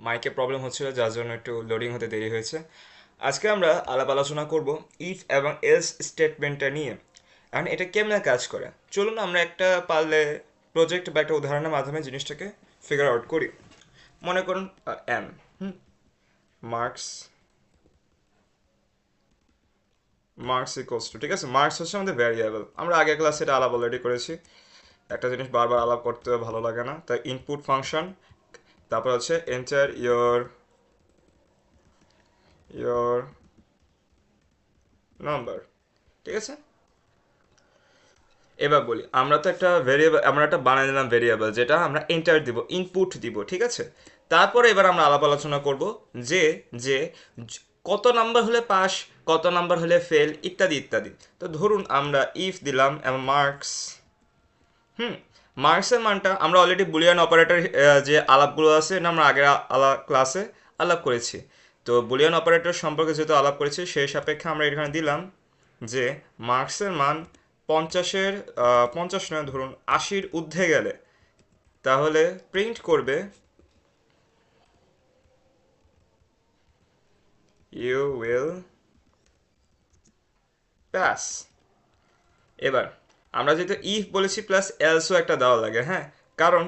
মাইকে প্রবলেম হচ্ছিল যার জন্য একটু লোডিং হতে দেরি হয়েছে। আজকে আমরা আলাপ আলোচনা করব ইফ এবং এলস স্টেটমেন্টটা নিয়ে। এখন এটা কেমনে কাজ করে, চলুন আমরা একটা পারলে প্রজেক্ট বা একটা উদাহরণের মাধ্যমে জিনিসটাকে ফিগার আউট করি। মনে করুন M marks marks equals to, ঠিক আছে, মার্কস হচ্ছে আমাদের ভ্যারিয়েবল। আমরা আগের ক্লাসে এটা আলাপ অলরেডি করেছি। একটা জিনিস বারবার আলাপ করতে ভালো লাগে না, তাই ইনপুট ফাংশন, তারপর হচ্ছে এন্টার ইয়োর নাম্বার, ঠিক আছে। এবার বলি, আমরা তো একটা ভেরিয়েবল, আমরা একটা বানিয়ে দিলাম ভেরিয়েবল যেটা আমরা এন্টার দিব, ইনপুট দিব, ঠিক আছে। তারপরে এবার আমরা আলাপ আলোচনা করব যে যে কত নাম্বার হলে পাস, কত নাম্বার হলে ফেল, ইত্যাদি ইত্যাদি। তো ধরুন আমরা ইফ দিলাম এবং মার্কস, মার্কসের মানটা আমরা অলরেডি বুলিয়ান অপারেটর, যে আলাপগুলো আছে এটা আমরা আগের ক্লাসে আলাপ করেছি। তো বুলিয়ান অপারেটর সম্পর্কে যেহেতু আলাপ করেছি সেই সাপেক্ষে আমরা এখানে দিলাম যে মার্কসের মান 50-এর 50 নয়, ধরুন 80-র ঊর্ধ্বে গেলে তাহলে প্রিন্ট করবে ইউ উইল পাস। এবার আমরা যেহেতু ইফ বলেছি প্লাস এলসও একটা দেওয়া লাগে, হ্যাঁ, কারণ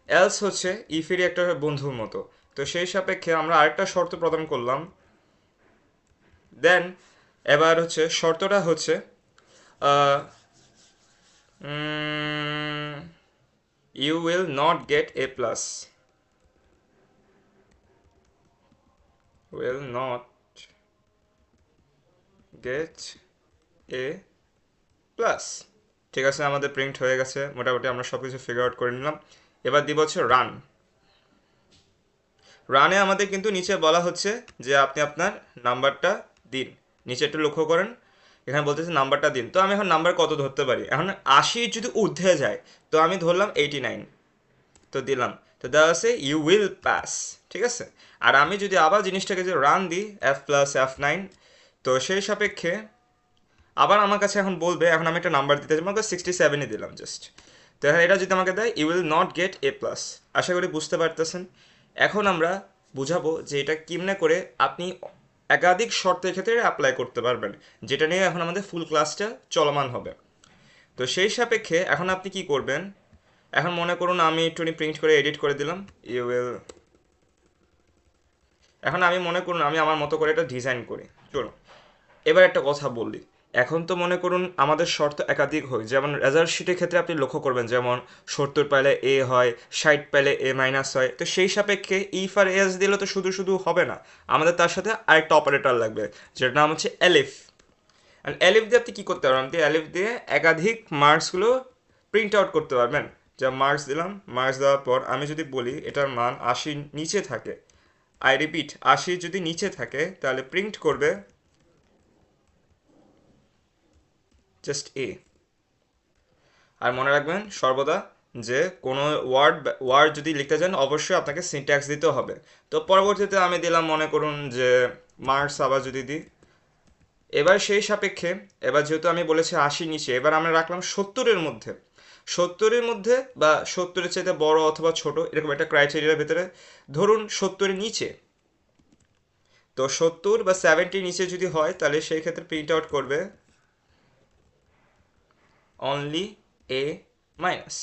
এলস হচ্ছে ইফেরই একটা বন্ধুর মতো। তো সেই সাপেক্ষে আমরা আরেকটা শর্ত প্রদান করলাম। দেন এবার হচ্ছে শর্তটা হচ্ছে you will not get A plus, will not get A plus. ঠিক আছে, আমাদের প্রিন্ট হয়ে গেছে মোটামুটি, আমরা সব কিছু ফিগার আউট করে নিলাম। এবার দিব হচ্ছে রান। রানে আমাদের কিন্তু নিচে বলা হচ্ছে যে আপনি আপনার নাম্বারটা দিন। নিচে একটু লক্ষ্য করেন, এখানে বলতেছে নাম্বারটা দিন। তো আমি এখন নাম্বার কত ধরতে পারি, এখন 80 যদি ঊর্ধ্বে যায় তো আমি ধরলাম 89, তো দিলাম। তো দেওয়া আছে ইউ উইল পাস, ঠিক আছে। আর আমি যদি আবার জিনিসটাকে যে রান দিই F+F9, তো সেই সাপেক্ষে আবার আমার কাছে এখন বলবে, এখন আমি একটা নাম্বার দিতে চাই, আমাকে 67ই দিলাম জাস্ট। তো এখন এটা যদি আমাকে দেয় you will not get A plus. আশা করি বুঝতে পারতেছেন। এখন আমরা বুঝাবো যে এটা কেমনে করে আপনি একাধিক শর্তের ক্ষেত্রে অ্যাপ্লাই করতে পারবেন, যেটা নিয়ে এখন আমাদের ফুল ক্লাসটা চলমান হবে। তো সেই সাপেক্ষে এখন আপনি কি করবেন, এখন মনে করুন আমি একটু প্রিন্ট করে এডিট করে দিলাম ইউ উইল। এখন আমি মনে করুন আমি আমার মতো করে এটা ডিজাইন করি, চলুন। এবার একটা কথা বললি, এখন তো মনে করুন আমাদের শর্ত একাধিক হয়, যেমন রেজাল্ট শিটের ক্ষেত্রে আপনি লক্ষ্য করবেন যেমন 70 পাইলে এ হয়, 60 পাইলে এ মাইনাস হয়। তো সেই সাপেক্ষে ইফ আর এস দিলে তো শুধু শুধু হবে না, আমাদের তার সাথে আরেকটা অপারেটর লাগবে যেটার নাম হচ্ছে এলিফ। আর এলিফ দিয়ে আপনি কী করতে পারবেন, আপনি এলিফ দিয়ে একাধিক মার্কসগুলো প্রিন্ট আউট করতে পারবেন। যা মার্কস দিলাম, মার্কস দেওয়ার পর আমি যদি বলি এটার মান 80 নিচে থাকে, আই রিপিট 80 যদি নিচে থাকে তাহলে প্রিন্ট করবে জাস্ট এ। আর মনে রাখবেন সর্বদা যে কোনো ওয়ার্ড যদি লিখতে চান অবশ্যই আপনাকে সিনট্যাক্স দিতে হবে। তো পরবর্তীতে আমি দিলাম মনে করুন যে মার্কস, আবার যদি দিই এবার সেই সাপেক্ষে, এবার যেহেতু আমি বলেছি 80 নিচে, এবার আমরা রাখলাম 70-এর মধ্যে। 70-এর মধ্যে বা 70-এর চাইতে বড় অথবা ছোট এরকম একটা ক্রাইটেরিয়ার ভেতরে, ধরুন 70-এর নিচে। তো 70 বা 70 নিচে যদি হয় তাহলে সেই ক্ষেত্রে প্রিন্ট আউট করবে অনলি এ মাইনাস।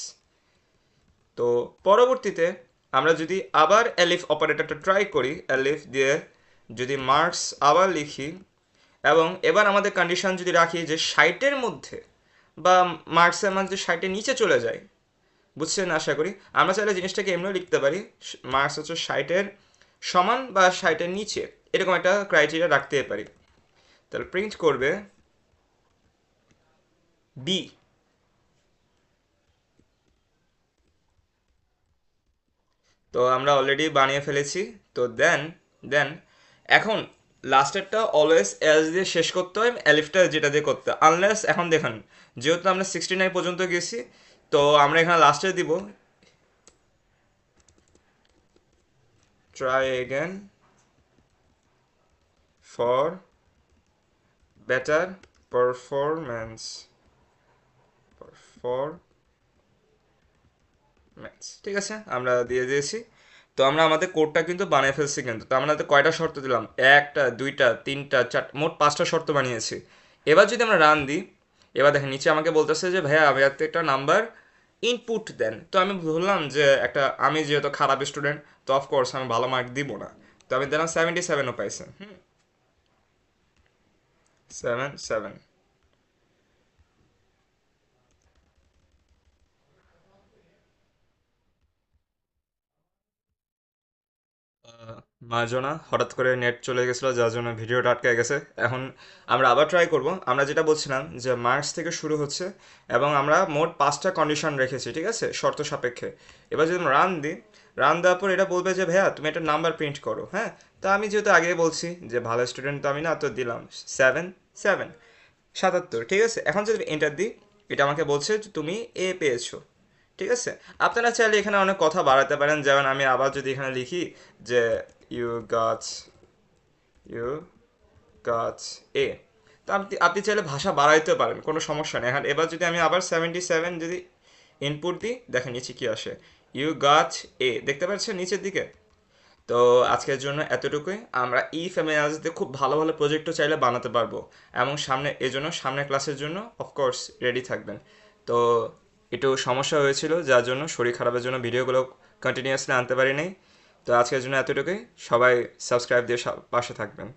তো পরবর্তীতে আমরা যদি আবার এলিফ অপারেটরটা ট্রাই করি, এলিফ দিয়ে যদি মার্কস আবার লিখি, এবং এবার আমাদের কন্ডিশন যদি রাখি যে 60-এর মধ্যে বা মার্কসের মান যদি 60-এর নিচে চলে যায়, বুঝছেন আশা করি। আমরা চাইলে জিনিসটাকে এমনিও লিখতে পারি, মার্কস হচ্ছে 60-এর সমান বা 60-এর নিচে, এরকম একটা ক্রাইটেরিয়া রাখতে পারি। তাহলে প্রিন্ট করবে বি। তো আমরা অলরেডি বানিয়ে ফেলেছি। তো দেন দেন এখন লাস্টেরটা অলওয়েজ এলস দিয়ে শেষ করতে হয়, এলিফটা যেটা দিয়ে করতে, আনলেস এখন দেখেন যেহেতু আমরা 69 পর্যন্ত গেছি, তো আমরা এখানে লাস্টে দিব try again for better performance, performance, ঠিক আছে আমরা দিয়ে দিয়েছি। তো আমরা আমাদের কোডটা কিন্তু বানিয়ে ফেলছি কিন্তু। তো আমরা কয়টা শর্ত দিলাম, একটা দুইটা তিনটা চারটা, মোট 5টা শর্ত বানিয়েছি। এবার যদি আমরা রান দিই, এবার দেখেন নিচে আমাকে বলতেছে যে ভাইয়া আমি একটা নাম্বার ইনপুট দেন। তো আমি বললাম যে একটা, আমি যেহেতু খারাপ স্টুডেন্ট, তো অফকোর্স আমি ভালো মার্ক দিব না। তো আমি দিলাম 77ও পাইছে। 77। মার্জনা হঠাৎ করে নেট চলে গেছিলো, যার জন্য ভিডিওটা আটকে গেছে। এখন আমরা আবার ট্রাই করব। আমরা যেটা বলছিলাম যে মার্কস থেকে শুরু হচ্ছে, এবং আমরা মোট 5টা কন্ডিশন রেখেছি, ঠিক আছে, শর্ত সাপেক্ষে। এবার যদি আমরা রান দিই, রান দেওয়ার পর এটা বলবে যে ভাইয়া তুমি একটা নাম্বার প্রিন্ট করো। হ্যাঁ, তো আমি যেহেতু আগে বলছি যে ভালো স্টুডেন্ট তো আমি না, তো দিলাম 7, 77, ঠিক আছে। এখন যদি এন্টার দিই, এটা আমাকে বলছে যে তুমি এ পেয়েছো, ঠিক আছে। আপনারা চাইলে এখানে অনেক কথা বাড়াতে পারেন, যেমন আমি আবার যদি এখানে লিখি যে ইউ গাছ ইউ গাছ এ, তো আপনি আপনি চাইলে ভাষা বাড়াইতে পারেন, কোনো সমস্যা নেই। এখন এবার যদি আমি আবার 77 যদি ইনপুট দিই, দেখেন নিচে কি আসে, ইউ গাছ এ, দেখতে পাচ্ছেন নিচের দিকে। তো আজকের জন্য এতটুকুই। আমরা ইফ এবং এলস দিয়ে খুব ভালো ভালো প্রজেক্টও চাইলে বানাতে পারবো, এবং সামনে এজন্য সামনের ক্লাসের জন্য অফকোর্স রেডি থাকবেন। তো একটু সমস্যা হয়েছিল, যার জন্য শরীর খারাপের জন্য ভিডিওগুলো কন্টিনিউয়াসলি আনতে পারি নাই। তো আজকের জন্য এতটুকুই। সবাই সাবস্ক্রাইব দিয়ে পাশে থাকবেন।